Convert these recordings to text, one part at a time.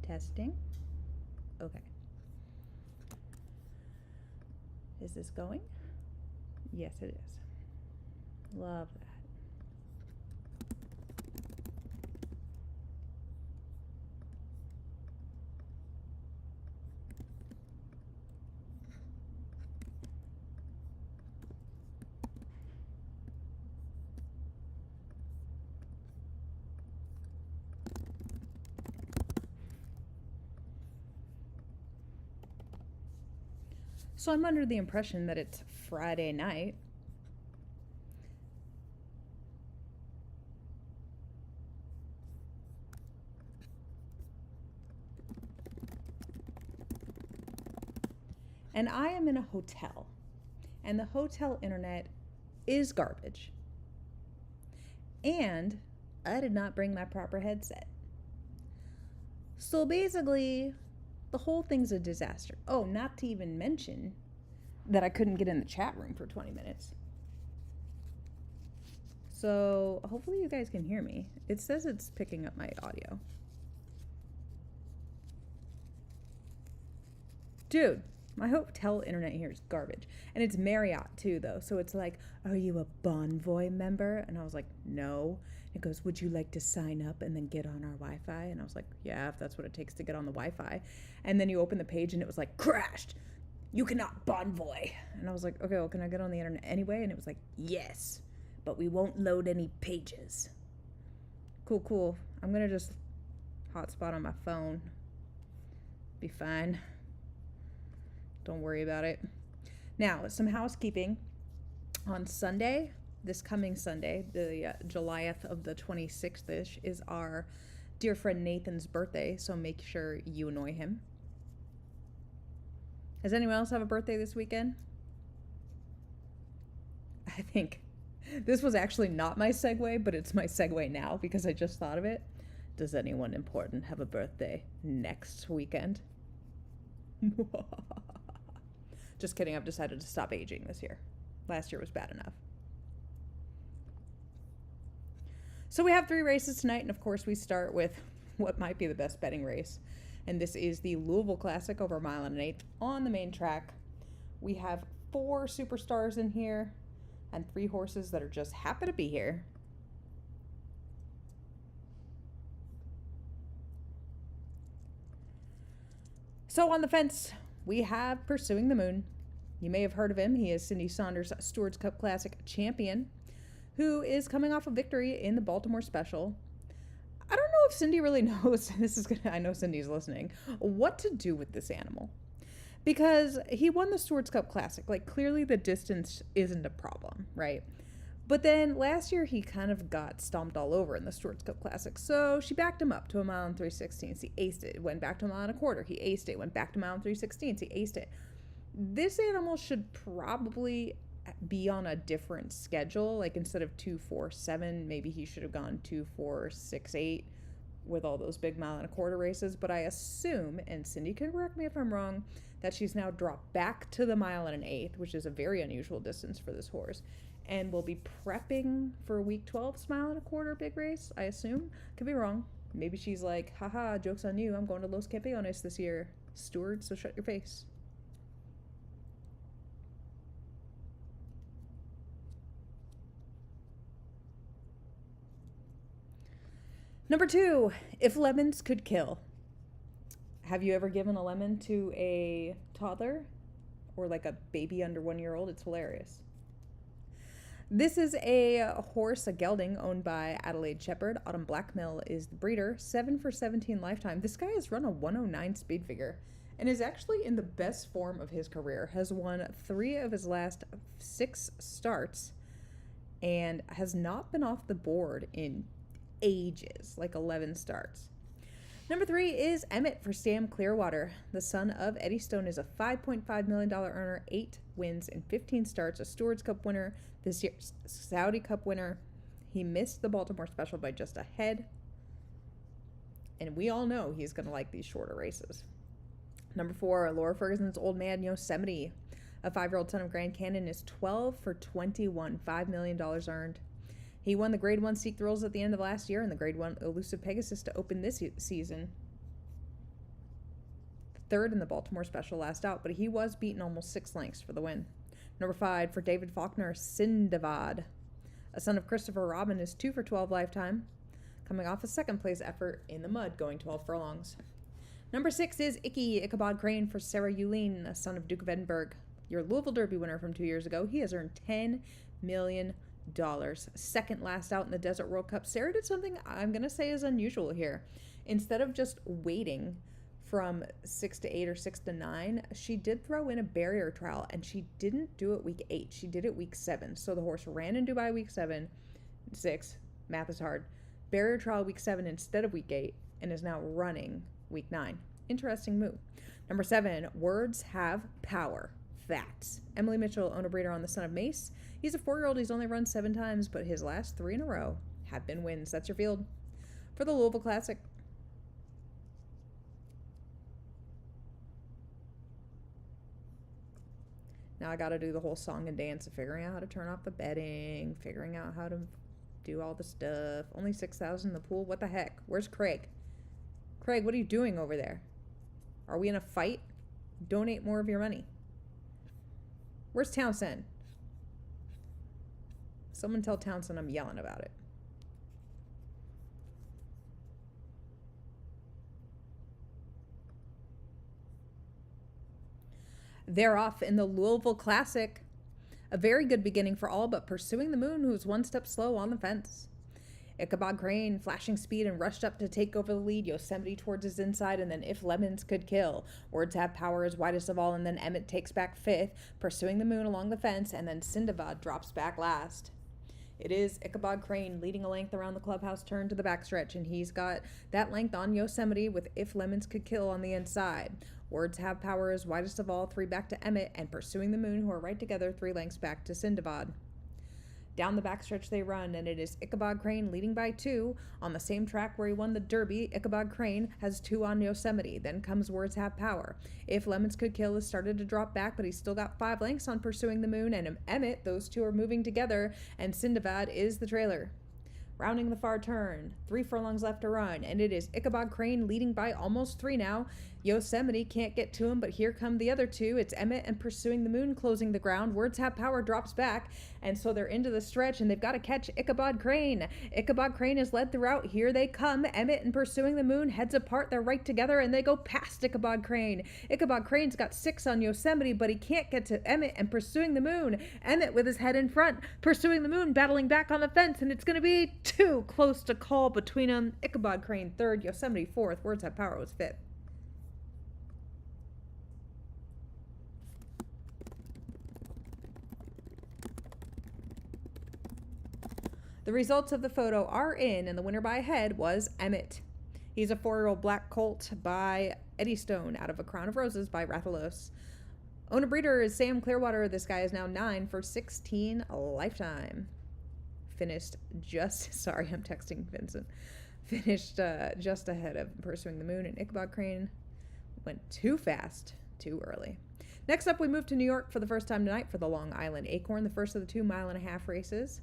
Testing. Okay. Is this going? Yes, it is. Love that. So I'm under the impression that it's Friday night. And I am in a hotel. And the hotel internet is garbage. And I did not bring my proper headset. So basically, the whole thing's a disaster. Oh, not to even mention that I couldn't get in the chat room for 20 minutes. So hopefully you guys can hear me. It says it's picking up my audio. Dude, my hotel internet here is garbage. And it's Marriott too, though. So it's like, are you a Bonvoy member? And I was like, no. It goes, would you like to sign up and then get on our Wi-Fi? And I was like, yeah, if that's what it takes to get on the Wi-Fi. And then you open the page and it was like, crashed. You cannot Bonvoy. And I was like, okay, well, can I get on the internet anyway? And it was like, yes, but we won't load any pages. Cool. I'm going to just hotspot on my phone. Be fine. Don't worry about it. Now, some housekeeping. On Sunday, this coming Sunday, the Julyth of the 26th-ish, is our dear friend Nathan's birthday, so make sure you annoy him. Does anyone else have a birthday this weekend? I think this was actually not my segue, but it's my segue now because I just thought of it. Does anyone important have a birthday next weekend? Just kidding, I've decided to stop aging this year. Last year was bad enough. So we have 3 races tonight, and of course we start with what might be the best betting race. And this is the Louisville Classic over a mile and an eighth on the main track. We have 4 superstars in here and 3 horses that are just happy to be here. So on the fence, we have Pursuing the Moon. You may have heard of him. He is Cindy Saunders' Stewards Cup Classic champion, who is coming off a victory in the Baltimore Special. I don't know if Cindy really knows, I know Cindy's listening, what to do with this animal. Because he won the Stewards Cup Classic. Like, clearly the distance isn't a problem, right? But then last year he kind of got stomped all over in the Stewards Cup Classic. So she backed him up to a mile and 3/16. He aced it. Went back to a mile and a quarter. He aced it. Went back to a mile and 3/16. He aced it. This animal should probably be on a different schedule. Like, instead of 2-4-7, maybe he should have gone 2-4-6-8 with all those big mile and a quarter races. But I assume, and Cindy can correct me if I'm wrong, that she's now dropped back to the mile and an eighth, which is a very unusual distance for this horse, and will be prepping for week 12's mile and a quarter big race, I assume. Could be wrong. Maybe she's like, haha, joke's on you, I'm going to Los Campeones this year, Steward, so shut your face. Number 2, If Lemons Could Kill. Have you ever given a lemon to a toddler or like a baby under 1 year old? It's hilarious. This is a horse, a gelding, owned by Adelaide Shepherd. Autumn Blackmill is the breeder. 7 for 17 lifetime. This guy has run a 109 speed figure and is actually in the best form of his career. Has won 3 of his last 6 starts and has not been off the board in ages, like 11 starts. Number 3 is Emmett for Sam Clearwater. The son of Eddie Stone is a $5.5 million earner, 8 wins in 15 starts, a Stewards Cup winner, this year's Saudi Cup winner. He missed the Baltimore Special by just a head, and we all know he's going to like these shorter races. Number 4, Laura Ferguson's Old Man Yosemite. A 5-year-old son of Grand Canyon is 12 for 21, $5 million earned. He won the Grade 1 Seek Thrills at the end of last year and the Grade 1 Elusive Pegasus to open this season. third in the Baltimore Special last out, but he was beaten almost 6 lengths for the win. Number 5 for David Faulkner, Sindavad. A son of Christopher Robin is 2 for 12 lifetime, coming off a second place effort in the mud, going 12 furlongs. Number 6 is Ichabod Crane for Sarah Yulene, a son of Duke of Edinburgh. Your Louisville Derby winner from 2 years ago. He has earned $10 million. Second last out in the Desert World Cup. Sarah did something I'm going to say is unusual here. Instead of just waiting from 6 to 8 or 6 to 9, she did throw in a barrier trial, and she didn't do it week 8. She did it week 7. So the horse ran in Dubai week 6. Math is hard. Barrier trial week 7 instead of week 8, and is now running week 9. Interesting move. Number 7, Words Have Power. Facts. Emily Mitchell, owner breeder on the Son of Mace. He's a 4-year-old. He's only run 7 times, but his last 3 in a row have been wins. That's your field for the Louisville Classic. Now I got to do the whole song and dance of figuring out how to turn off the betting, figuring out how to do all the stuff. Only 6,000 in the pool. What the heck? Where's Craig? Craig, what are you doing over there? Are we in a fight? Donate more of your money. Where's Townsend? Someone tell Townsend I'm yelling about it. They're off in the Louisville Classic. A very good beginning for all but Pursuing the Moon, who's one step slow on the fence. Ichabod Crane, flashing speed and rushed up to take over the lead. Yosemite towards his inside, and then If Lemons Could Kill. Words Have Power is widest of all, and then Emmett takes back 5th. Pursuing the Moon along the fence, and then Sindavad drops back last. It is Ichabod Crane leading a length around the clubhouse turn to the backstretch, and he's got that length on Yosemite with If Lemons Could Kill on the inside. Words Have Power is widest of all, 3 back to Emmett, and Pursuing the Moon, who are right together, 3 lengths back to Sindavad. Down the backstretch they run, and it is Ichabod Crane leading by 2. On the same track where he won the Derby, Ichabod Crane has 2 on Yosemite. Then comes Words Have Power. If Lemons Could Kill has started to drop back, but he's still got 5 lengths on Pursuing the Moon, and Emmett, those 2 are moving together, and Sindavad is the trailer. Rounding the far turn, 3 furlongs left to run, and it is Ichabod Crane leading by almost 3 now. Yosemite can't get to him, but here come the other 2. It's Emmett and Pursuing the Moon closing the ground. Words Have Power drops back, and so they're into the stretch, and they've got to catch Ichabod Crane. Ichabod Crane is led throughout. Here they come. Emmett and Pursuing the Moon heads apart. They're right together, and they go past Ichabod Crane. Ichabod Crane's got 6 on Yosemite, but he can't get to Emmett and Pursuing the Moon. Emmett with his head in front. Pursuing the Moon battling back on the fence, and it's going to be too close to call between them. Ichabod Crane 3rd, Yosemite 4th. Words Have Power was 5th. The results of the photo are in, and the winner by a head was Emmett. He's a 4-year-old black colt by Eddie Stone out of A Crown of Roses by Rathalos. Owner breeder is Sam Clearwater. This guy is now 9 for 16 lifetime. Finished just, sorry, I'm texting Vincent. Finished just ahead of Pursuing the Moon, and Ichabod Crane went too fast, too early. Next up, we move to New York for the first time tonight for the Long Island Acorn, the first of the 2 mile-and-a-half races.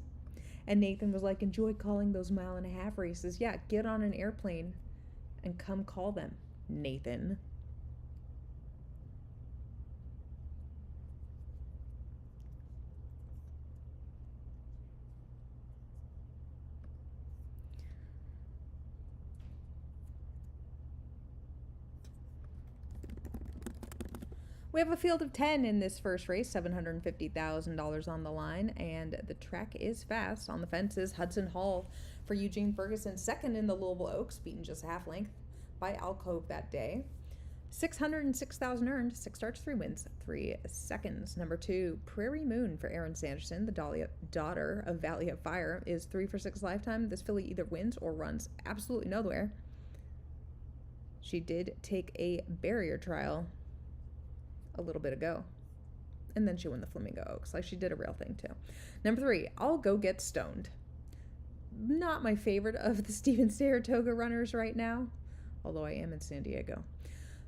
And Nathan was like, enjoy calling those mile-and-a-half races. Yeah, get on an airplane and come call them, Nathan. We have a field of 10 in this first race, $750,000 on the line, and the track is fast. On the fences, Hudson Hall for Eugene Ferguson, second in the Louisville Oaks, beaten just half length by Alcove that day. 606,000 earned, 6 starts, 3 wins, 3 seconds. Number 2, Prairie Moon for Erin Sanderson, the daughter of Valley of Fire, is 3 for 6 lifetime. This filly either wins or runs absolutely nowhere. She did take a barrier trial a little bit ago, and then she won the Flamingo Oaks. Like, she did a real thing too. Number 3, I'll Go Get Stoned. Not my favorite of the Steven Saratoga runners right now, although I am in San Diego.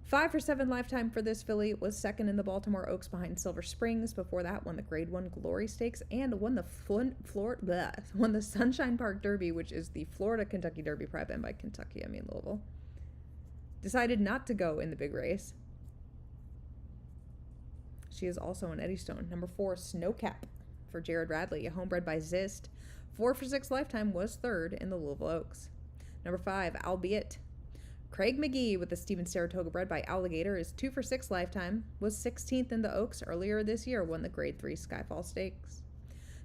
5 for 7 lifetime for this filly. Was second in the Baltimore Oaks behind Silver Springs. Before that, won the Grade 1 Glory Stakes and won the Sunshine Park Derby, which is the Florida Kentucky Derby, private and by Kentucky, Louisville. Decided not to go in the big race. She is also an Eddystone. Number 4, Snowcap for Jared Radley, a homebred by Zist. 4 for 6 lifetime, was third in the Louisville Oaks. Number 5, Albeit. Craig McGee with the Steven Saratoga bred by Alligator is 2 for 6 lifetime, was 16th in the Oaks earlier this year, won the Grade 3 Skyfall Stakes.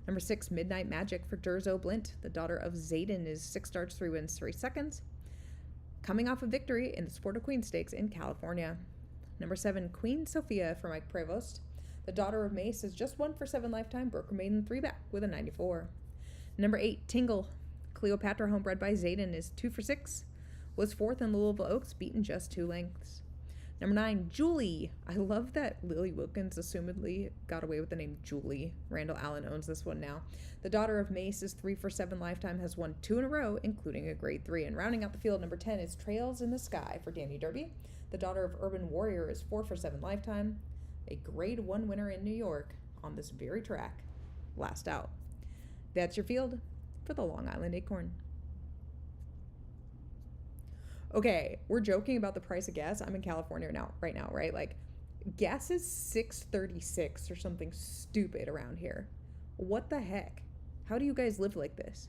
Number 6, Midnight Magic for Durzo Blint. The daughter of Zayden is 6 starts, 3 wins, 3 seconds. Coming off a victory in the Sport of Queen Stakes in California. Number 7, Queen Sophia for Mike Prevost. The daughter of Mace is just 1 for 7 lifetime, broke her maiden 3 back with a 94. Number 8, Tingle. Cleopatra homebred by Zayden is 2 for 6. Was 4th in Louisville Oaks, beaten just 2 lengths. Number 9, Julie. I love that Lily Wilkins assumedly got away with the name Julie. Randall Allen owns this one now. The daughter of Mace is 3 for 7 lifetime, has won 2 in a row, including a Grade 3. And rounding out the field, number 10 is Trails in the Sky for Danny Derby. The daughter of Urban Warrior is 4 for 7 lifetime, a Grade 1 winner in New York on this very track. Last out. That's your field for the Long Island Acorn. Okay, we're joking about the price of gas. I'm in California right now, right? Like, gas is $6.36 or something stupid around here. What the heck? How do you guys live like this?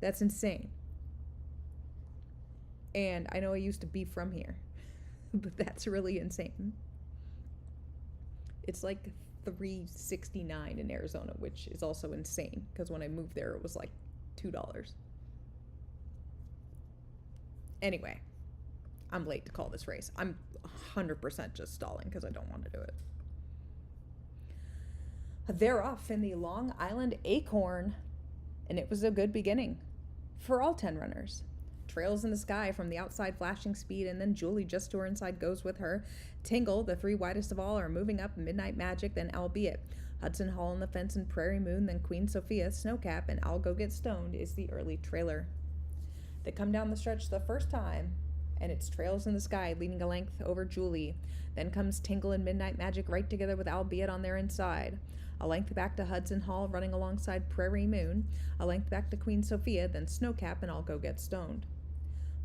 That's insane. And I know I used to be from here, but that's really insane. It's like $3.69 in Arizona, which is also insane because when I moved there, it was like $2. Anyway, I'm late to call this race. I'm 100% just stalling because I don't want to do it. They're off in the Long Island Acorn, and it was a good beginning for all 10 runners. Trails in the Sky from the outside flashing speed, and then Julie just to her inside goes with her. Tingle, the 3 widest of all, are moving up. Midnight Magic, then Albeit. Hudson Hall on the fence and Prairie Moon, then Queen Sophia, Snowcap, and I'll Go Get Stoned is the early trailer. They come down the stretch the first time, and it's Trails in the Sky leading a length over Julie. Then comes Tingle and Midnight Magic right together with Albeit on their inside. A length back to Hudson Hall running alongside Prairie Moon. A length back to Queen Sophia, then Snowcap and I'll Go Get Stoned.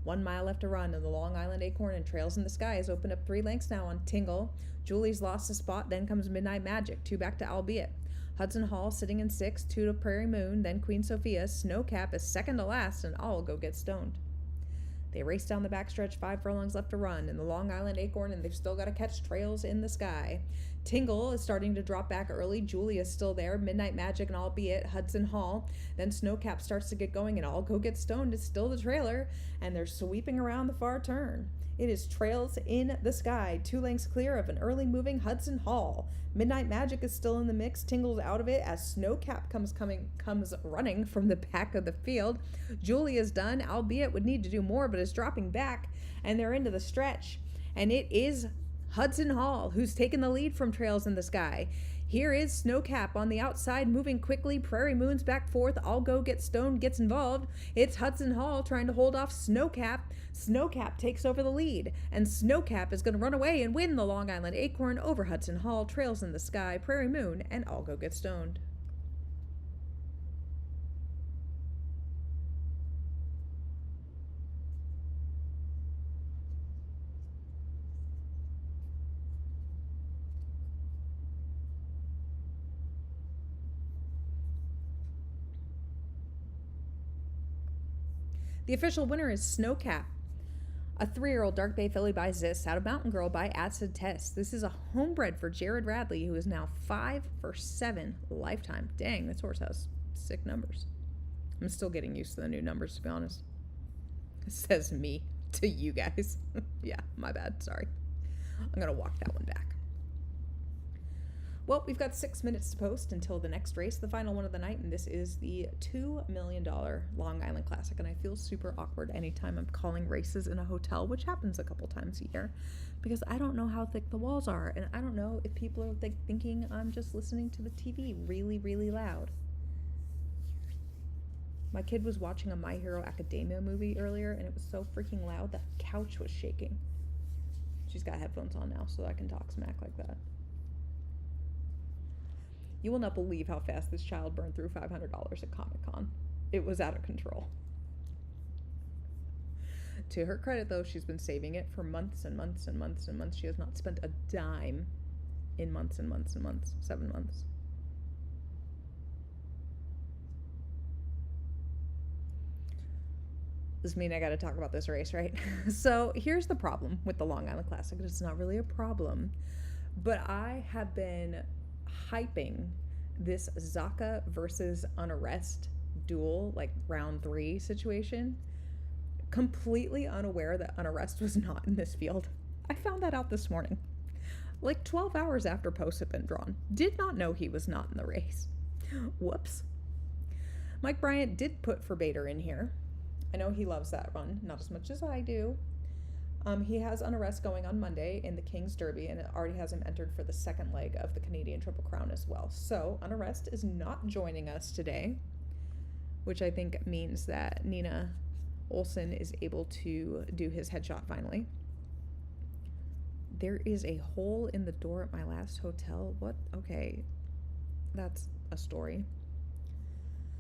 1 mile left to run, and the Long Island Acorn and Trails in the Sky has opened up 3 lengths now on Tingle. Julie's lost a spot, then comes Midnight Magic, 2 back to Albeit. Hudson Hall sitting in 6, 2 to Prairie Moon, then Queen Sophia. Snowcap is second to last, and I'll Go Get Stoned. They race down the backstretch, 5 furlongs left to run in the Long Island Acorn, and they've still got to catch Trails in the Sky. Tingle is starting to drop back early. Julie is still there. Midnight Magic and Albeit. Hudson Hall. Then Snowcap starts to get going, and I'll Go Get Stoned is still the trailer, and they're sweeping around the far turn. It is Trails in the Sky, 2 lengths clear of an early moving Hudson Hall. Midnight Magic is still in the mix. Tingle's out of it as Snowcap comes running from the back of the field. Julie is done. Albeit would need to do more, but is dropping back, and they're into the stretch. And it is Hudson Hall who's taken the lead from Trails in the Sky. Here is Snowcap on the outside, moving quickly. Prairie Moon's back 4th. I'll Go Get Stoned gets involved. It's Hudson Hall trying to hold off Snowcap. Snowcap takes over the lead, and Snowcap is going to run away and win the Long Island Acorn over Hudson Hall, Trails in the Sky, Prairie Moon, and I'll Go Get Stoned. The official winner is Snowcap, a 3-year-old Dark Bay filly by Zis out of Mountain Girl by Acid Test. This is a homebred for Jared Radley, who is now 5 for 7 lifetime. Dang, this horse has sick numbers. I'm still getting used to the new numbers, to be honest. It says me to you guys. Yeah, my bad. Sorry. I'm going to walk that one back. Well, we've got 6 minutes to post until the next race, the final one of the night, and this is the $2 million Long Island Classic, and I feel super awkward anytime I'm calling races in a hotel, which happens a couple times a year, because I don't know how thick the walls are, and I don't know if people are thinking I'm just listening to the TV really, really loud. My kid was watching a My Hero Academia movie earlier, and it was so freaking loud, the couch was shaking. She's got headphones on now, so I can talk smack like that. You will not believe how fast this child burned through $500 at Comic-Con. It was out of control. To her credit, though, she's been saving it for months and months and months and months. She has not spent a dime in months and months and months, 7 months. This means I got to talk about this race, right? So here's the problem with the Long Island Classic. It's not really a problem, but I have been hyping this Zaka versus Unarrest duel, like round 3 situation, completely unaware that Unarrest was not in this field. I found that out this morning, like 12 hours after posts had been drawn. Did not know he was not in the race. Whoops. Mike Bryant did put for Bader in here. I know he loves that run, not as much as I do. He has Unarrest going on Monday in the King's Derby, and it already has him entered for the second leg of the Canadian Triple Crown as well. So Unarrest is not joining us today, which I think means that Nina Olson is able to do his headshot finally. There is a hole in the door at my last hotel. What? Okay, that's a story.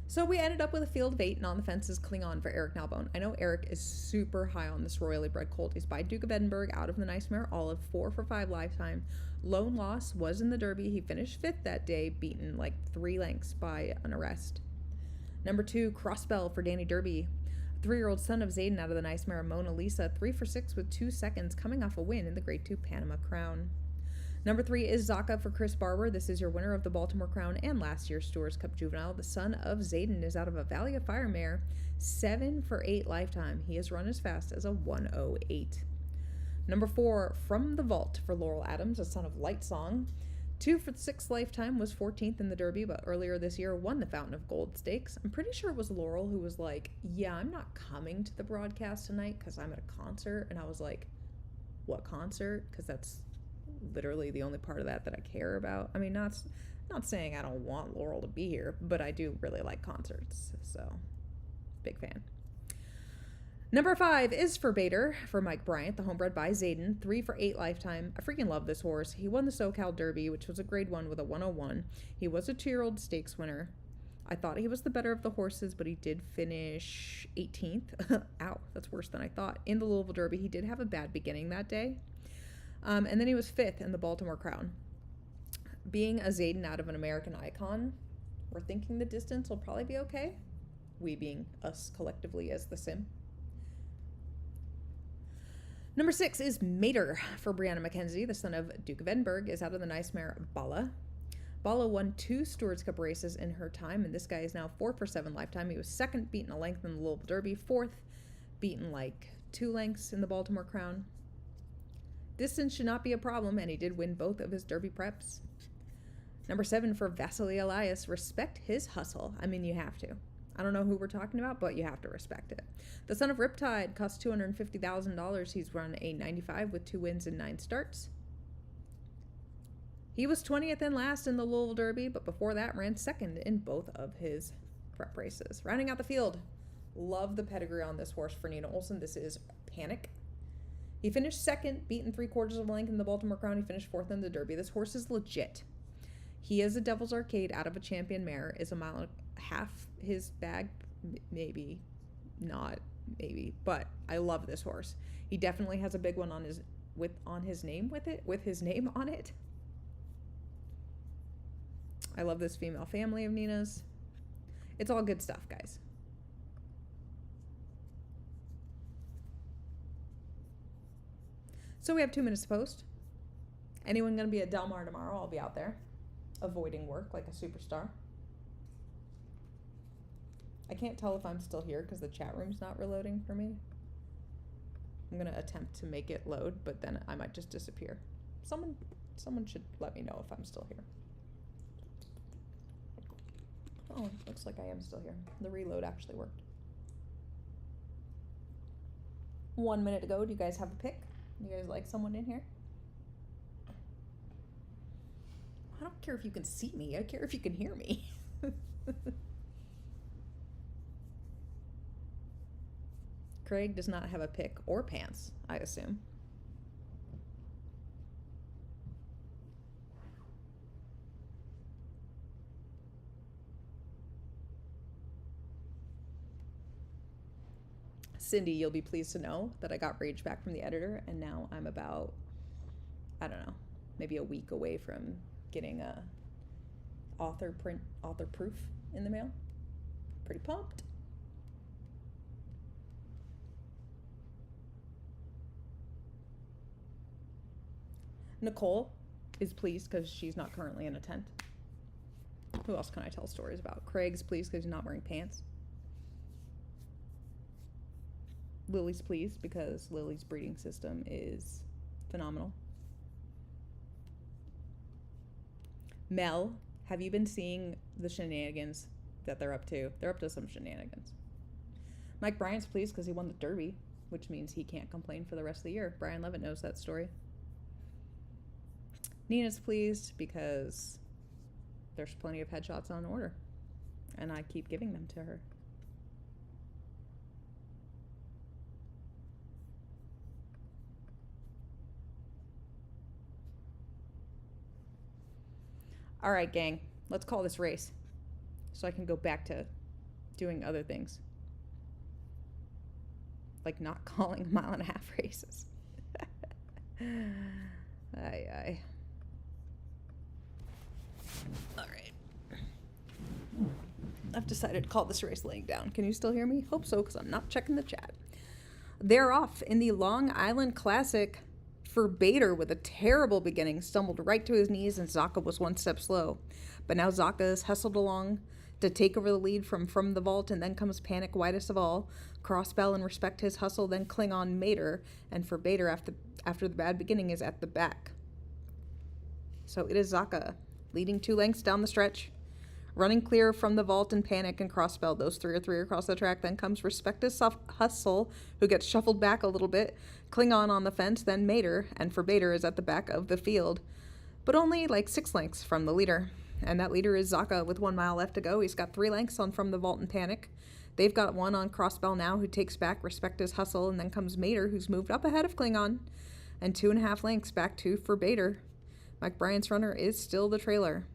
So we ended up with a field of 8, and on the fence is Klingon for Eric Nalbone. I know Eric is super high on this royally bred colt. He's by Duke of Edinburgh, out of the Nice Mare Olive, 4 for 5 lifetime. Lone loss was in the Derby. He finished 5th that day, beaten like 3 lengths by Unarrest. Number 2, Crossbell for Danny Derby. 3-year-old son of Zayden out of the Nice Mare Mona Lisa, 3 for 6 with 2 seconds, coming off a win in the Grade 2 Panama Crown. Number 3 is Zaka for Chris Barber. This is your winner of the Baltimore Crown and last year's Stewards Cup Juvenile. The son of Zayden is out of a Valley of Fire mare, 7 for 8 lifetime. He has run as fast as a 1:08. Number 4, From the Vault for Laurel Adams, a son of Light Song. 2 for 6 lifetime, was 14th in the Derby, but earlier this year won the Fountain of Gold Stakes. I'm pretty sure it was Laurel who was like, yeah, I'm not coming to the broadcast tonight because I'm at a concert. And I was like, what concert? Because that's literally the only part of that I care about. I mean, not saying I don't want Laurel to be here, but I do really like concerts, so big fan. Number 5 is for Bader for Mike Bryant, the homebred by Zayden, 3 for 8 lifetime. I freaking love this horse. He won the SoCal Derby, which was a grade 1 with a 101. He was a 2-year-old stakes winner. I thought he was the better of the horses, but he did finish 18th. Ow, that's worse than I thought. In the Louisville Derby, he did have a bad beginning that day. And then he was 5th in the Baltimore Crown. Being a Zayden out of an American Icon, we're thinking the distance will probably be okay. We being us collectively as the sim. Number 6 is Mater for Brianna McKenzie, the son of Duke of Edinburgh, is out of the Nice Mare Bala. Bala won 2 Stewards Cup races in her time, and this guy is now 4 for 7 lifetime. He was 2nd, beaten a length in the Louisville Derby, 4th, beaten like 2 lengths in the Baltimore Crown. Distance should not be a problem, and he did win both of his Derby preps. Number 7 for Vasily Elias. Respect his hustle. I mean, you have to. I don't know who we're talking about, but you have to respect it. The son of Riptide costs $250,000. He's run a 95 with 2 wins and 9 starts. He was 20th and last in the Louisville Derby, but before that ran 2nd in both of his prep races. Rounding out the field, love the pedigree on this horse for Nina Olson. This is Panic. He finished 2nd, beaten 3/4 of a length in the Baltimore Crown. He finished 4th in the Derby. This horse is legit. He is a Devil's Arcade out of a champion mare. Is a mile and a half his bag, maybe not, maybe, but I love this horse. He definitely has a big one on his name on it. I love this female family of Nina's. It's all good stuff, guys. So we have 2 minutes to post. Anyone going to be at Del Mar tomorrow? I'll be out there, avoiding work like a superstar. I can't tell if I'm still here because the chat room's not reloading for me. I'm going to attempt to make it load, but then I might just disappear. Someone should let me know if I'm still here. Oh, looks like I am still here. The reload actually worked. 1 minute to go. Do you guys have a pick? You guys like someone in here? I don't care if you can see me. I care if you can hear me. Craig does not have a pick or pants, I assume. Cindy, you'll be pleased to know that I got rage back from the editor, and now I'm about, I don't know, maybe a week away from getting a author proof in the mail. Pretty pumped. Nicole is pleased because she's not currently in a tent. Who else can I tell stories about? Craig's pleased because he's not wearing pants. Lily's pleased because Lily's breeding system is phenomenal. Mel, have you been seeing the shenanigans that they're up to? They're up to some shenanigans. Mike Bryant's pleased because he won the Derby, which means he can't complain for the rest of the year. Brian Levitt knows that story. Nina's pleased because there's plenty of headshots on order, and I keep giving them to her. All right, gang, let's call this race so I can go back to doing other things, like not calling 1.5 mile races. Aye. All right. I've decided to call this race laying down. Can you still hear me? Hope so, because I'm not checking the chat. They're off in the Long Island Classic. For Bader, with a terrible beginning, stumbled right to his knees, and Zaka was one step slow. But now Zaka is hustled along to take over the lead from the vault, and then comes Panic, widest of all. Crossbell and Respect His Hustle, then Klingon Mater, and For Bader, after the bad beginning, is at the back. So it is Zaka, leading 2 lengths down the stretch. Running clear from the vault and Panic and Crossbell. Those 3 are 3 across the track. Then comes Respect His Hustle, who gets shuffled back a little bit. Klingon on the fence, then Mater, and For Bader is at the back of the field, but only like 6 lengths from the leader. And that leader is Zaka with 1 mile left to go. He's got 3 lengths on From the Vault and Panic. They've got 1 on Crossbell now, who takes back Respect His Hustle, and then comes Mater, who's moved up ahead of Klingon, and 2.5 lengths back to For Bader. Mike Bryant's runner is still the trailer.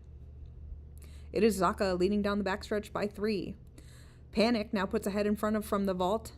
It is Zaka leading down the backstretch by 3. Panic now puts ahead in front of From the Vault.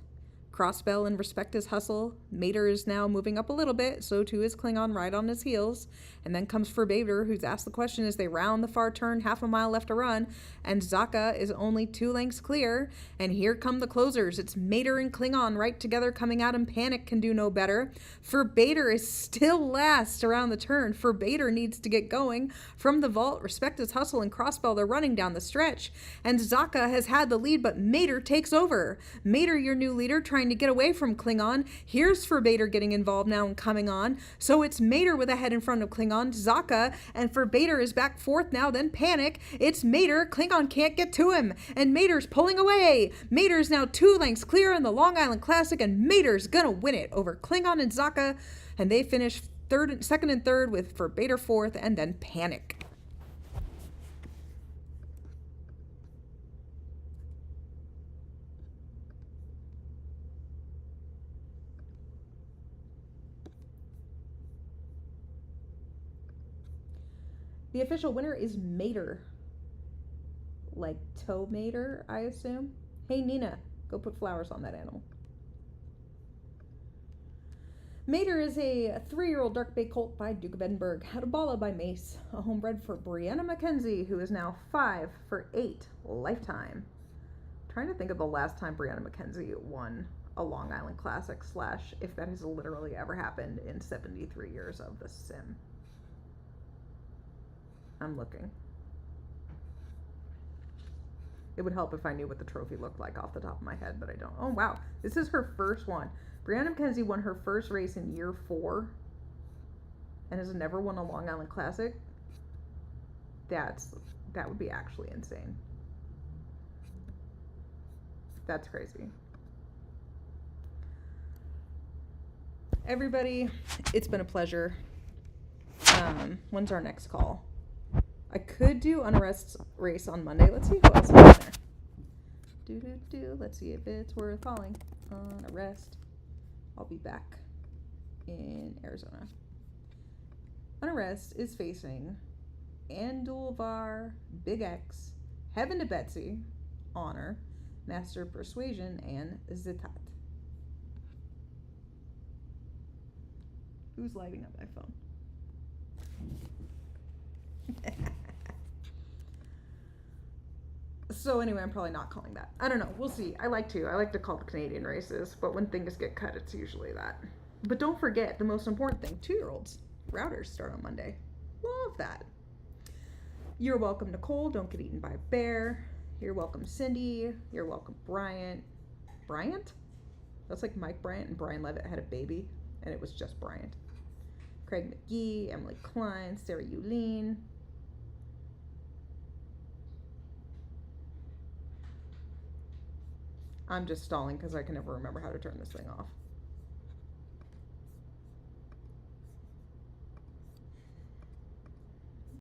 Crossbell and Respect His Hustle. Mater is now moving up a little bit, so too is Klingon right on his heels. And then comes For Bader, who's asked the question as they round the far turn, 1/2 mile left to run. And Zaka is only 2 lengths clear. And here come the closers. It's Mater and Klingon right together coming out, and Panic can do no better. For Bader is still last around the turn. For Bader needs to get going. From the Vault, Respect His Hustle and Crossbell, they're running down the stretch. And Zaka has had the lead, but Mater takes over. Mater, your new leader, trying to get away from Klingon. Here's For Bader getting involved now and coming on. So it's Mater with a head in front of Klingon. Zaka, and For Bader is back 4th now, then Panic. It's Mater. Klingon can't get to him, and Mater's pulling away. Mater's now 2 lengths clear in the Long Island Classic, and Mater's gonna win it over Klingon and Zaka, and they finish 2nd and 3rd with For Bader 4th, and then Panic. The official winner is Mater. Like toe mater, I assume. Hey, Nina, go put flowers on that animal. Mater is a 3-year-old dark bay colt by Duke of Edinburgh. Hadabala by Mace. A homebred for Brianna McKenzie, who is now 5 for 8 lifetime. I'm trying to think of the last time Brianna McKenzie won a Long Island Classic / if that has literally ever happened in 73 years of the sim. I'm looking. It would help if I knew what the trophy looked like off the top of my head, but I don't. Oh, wow. This is her first one. Brianna McKenzie won her first race in year 4 and has never won a Long Island Classic. That would be actually insane. That's crazy. Everybody, it's been a pleasure. When's our next call? I could do Unarrest race on Monday. Let's see who else is on there. Let's see if it's worth calling. Unarrest. I'll be back in Arizona. Unarrest is facing Andulvar, Big X, Heaven to Betsy, Honor, Master Persuasion, and Zitat. Who's lighting up my phone? So anyway, I'm probably not calling that. I don't know. We'll see. I like to call the Canadian races, but when things get cut, it's usually that. But don't forget the most important thing: 2-year-olds. Routers start on Monday. Love that. You're welcome, Nicole. Don't get eaten by a bear. You're welcome, Cindy. You're welcome, Bryant. Bryant? That's like Mike Bryant and Brian Levitt had a baby, and it was just Bryant. Craig McGee, Emily Klein, Sarah Euline. I'm just stalling because I can never remember how to turn this thing off.